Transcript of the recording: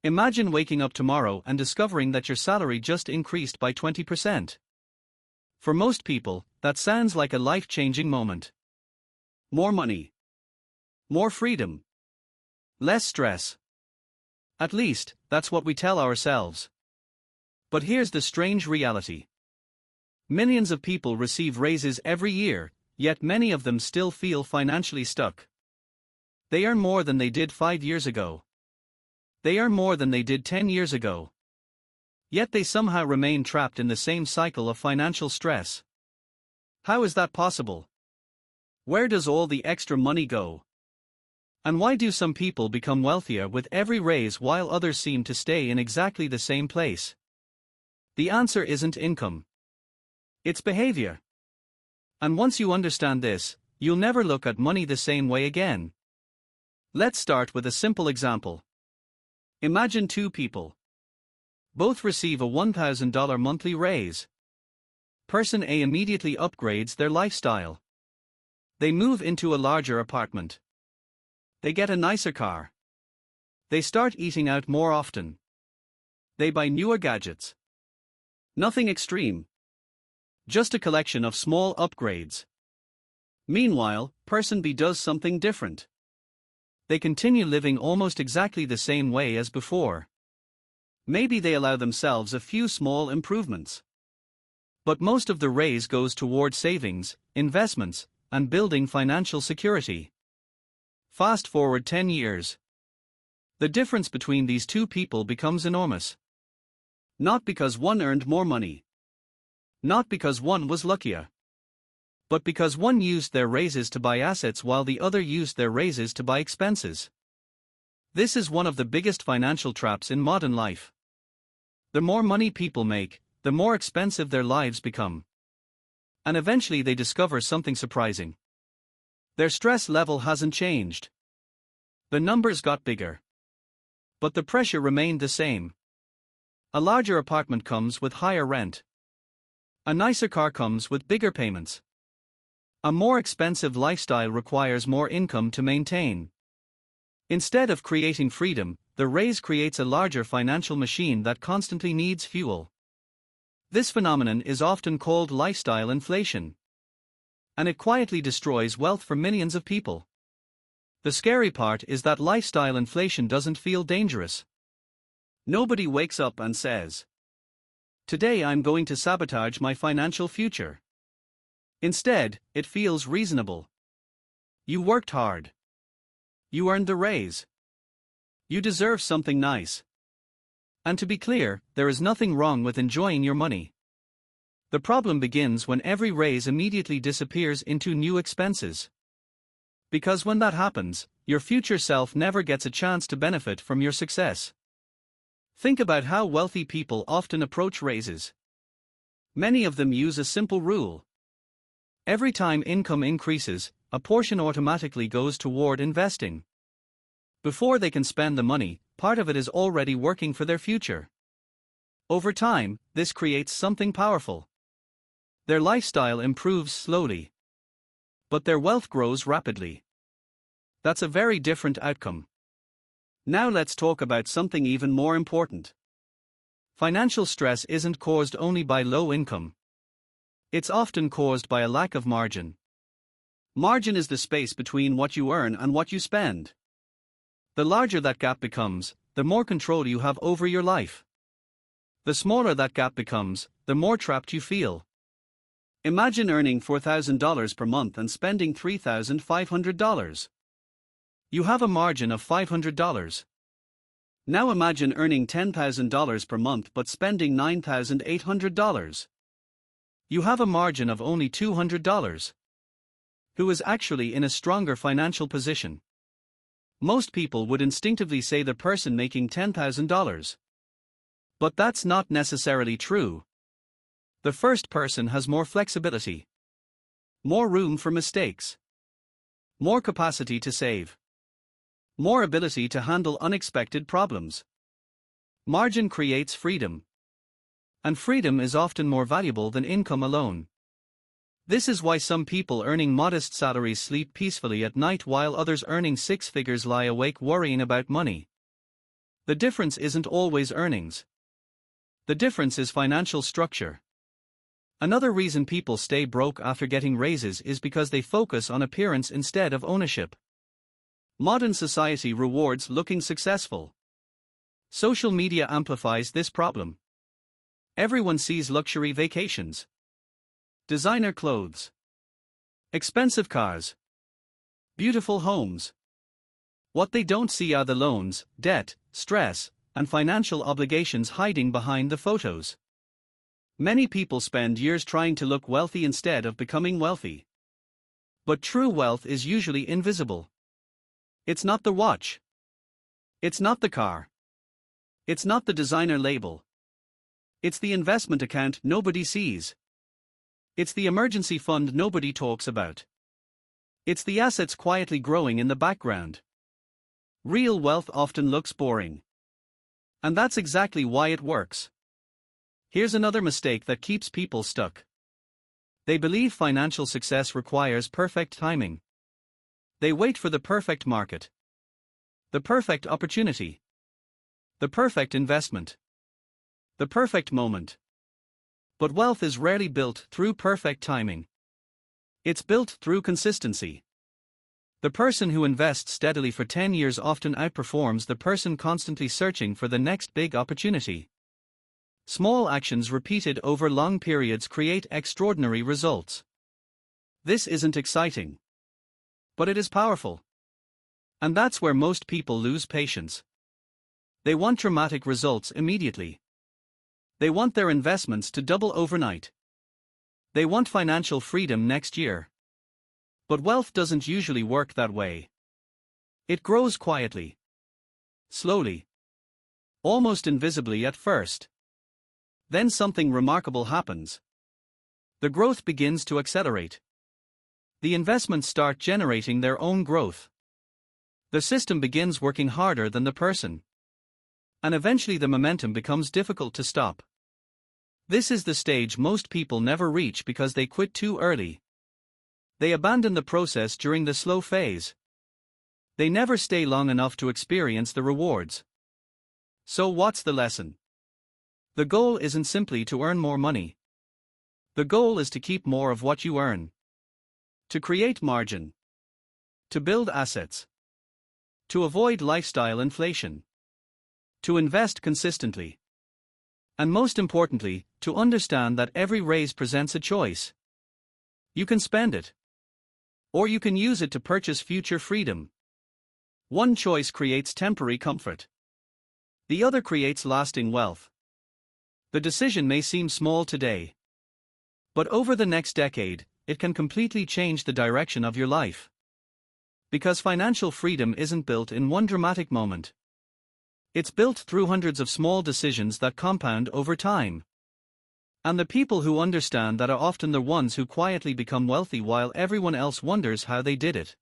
Imagine waking up tomorrow and discovering that your salary just increased by 20%. For most people, that sounds like a life-changing moment. More money. More freedom. Less stress. At least, that's what we tell ourselves. But here's the strange reality. Millions of people receive raises every year, yet many of them still feel financially stuck. They earn more than they did 5 years ago. They earn more than they did 10 years ago. Yet they somehow remain trapped in the same cycle of financial stress. How is that possible? Where does all the extra money go? And why do some people become wealthier with every raise while others seem to stay in exactly the same place? The answer isn't income. It's behavior. And once you understand this, you'll never look at money the same way again. Let's start with a simple example. Imagine two people. Both receive a $1,000 monthly raise. Person A immediately upgrades their lifestyle. They move into a larger apartment. They get a nicer car. They start eating out more often. They buy newer gadgets. Nothing extreme. Just a collection of small upgrades. Meanwhile, person B does something different. They continue living almost exactly the same way as before. Maybe they allow themselves a few small improvements. But most of the raise goes toward savings, investments, and building financial security. Fast forward 10 years. The difference between these two people becomes enormous. Not because one earned more money. Not because one was luckier. But because one used their raises to buy assets while the other used their raises to buy expenses. This is one of the biggest financial traps in modern life. The more money people make, the more expensive their lives become. And eventually they discover something surprising. Their stress level hasn't changed. The numbers got bigger. But the pressure remained the same. A larger apartment comes with higher rent. A nicer car comes with bigger payments. A more expensive lifestyle requires more income to maintain. Instead of creating freedom, the raise creates a larger financial machine that constantly needs fuel. This phenomenon is often called lifestyle inflation. And it quietly destroys wealth for millions of people. The scary part is that lifestyle inflation doesn't feel dangerous. Nobody wakes up and says, "Today I'm going to sabotage my financial future." Instead, it feels reasonable. You worked hard. You earned the raise. You deserve something nice. And to be clear, there is nothing wrong with enjoying your money. The problem begins when every raise immediately disappears into new expenses. Because when that happens, your future self never gets a chance to benefit from your success. Think about how wealthy people often approach raises. Many of them use a simple rule. Every time income increases, a portion automatically goes toward investing. Before they can spend the money, part of it is already working for their future. Over time, this creates something powerful. Their lifestyle improves slowly. But their wealth grows rapidly. That's a very different outcome. Now let's talk about something even more important. Financial stress isn't caused only by low income. It's often caused by a lack of margin. Margin is the space between what you earn and what you spend. The larger that gap becomes, the more control you have over your life. The smaller that gap becomes, the more trapped you feel. Imagine earning $4,000 per month and spending $3,500. You have a margin of $500. Now imagine earning $10,000 per month but spending $9,800. You have a margin of only $200. Who is actually in a stronger financial position? Most people would instinctively say the person making $10,000. But that's not necessarily true. The first person has more flexibility, more room for mistakes, more capacity to save, more ability to handle unexpected problems. Margin creates freedom. And freedom is often more valuable than income alone. This is why some people earning modest salaries sleep peacefully at night while others earning six figures lie awake worrying about money. The difference isn't always earnings. The difference is financial structure. Another reason people stay broke after getting raises is because they focus on appearance instead of ownership. Modern society rewards looking successful. Social media amplifies this problem. Everyone sees luxury vacations, designer clothes, expensive cars, beautiful homes. What they don't see are the loans, debt, stress, and financial obligations hiding behind the photos. Many people spend years trying to look wealthy instead of becoming wealthy. But true wealth is usually invisible. It's not the watch. It's not the car. It's not the designer label. It's the investment account nobody sees. It's the emergency fund nobody talks about. It's the assets quietly growing in the background. Real wealth often looks boring. And that's exactly why it works. Here's another mistake that keeps people stuck. They believe financial success requires perfect timing. They wait for the perfect market, the perfect opportunity, the perfect investment, the perfect moment. But wealth is rarely built through perfect timing. It's built through consistency. The person who invests steadily for 10 years often outperforms the person constantly searching for the next big opportunity. Small actions repeated over long periods create extraordinary results. This isn't exciting, but it is powerful. And that's where most people lose patience. They want dramatic results immediately. They want their investments to double overnight. They want financial freedom next year. But wealth doesn't usually work that way. It grows quietly, slowly, almost invisibly at first. Then something remarkable happens. The growth begins to accelerate. The investments start generating their own growth. The system begins working harder than the person. And eventually the momentum becomes difficult to stop. This is the stage most people never reach because they quit too early. They abandon the process during the slow phase. They never stay long enough to experience the rewards. So what's the lesson? The goal isn't simply to earn more money. The goal is to keep more of what you earn. To create margin. To build assets. To avoid lifestyle inflation. To invest consistently. And most importantly, to understand that every raise presents a choice. You can spend it. Or you can use it to purchase future freedom. One choice creates temporary comfort. The other creates lasting wealth. The decision may seem small today. But over the next decade, it can completely change the direction of your life. Because financial freedom isn't built in one dramatic moment. It's built through hundreds of small decisions that compound over time. And the people who understand that are often the ones who quietly become wealthy while everyone else wonders how they did it.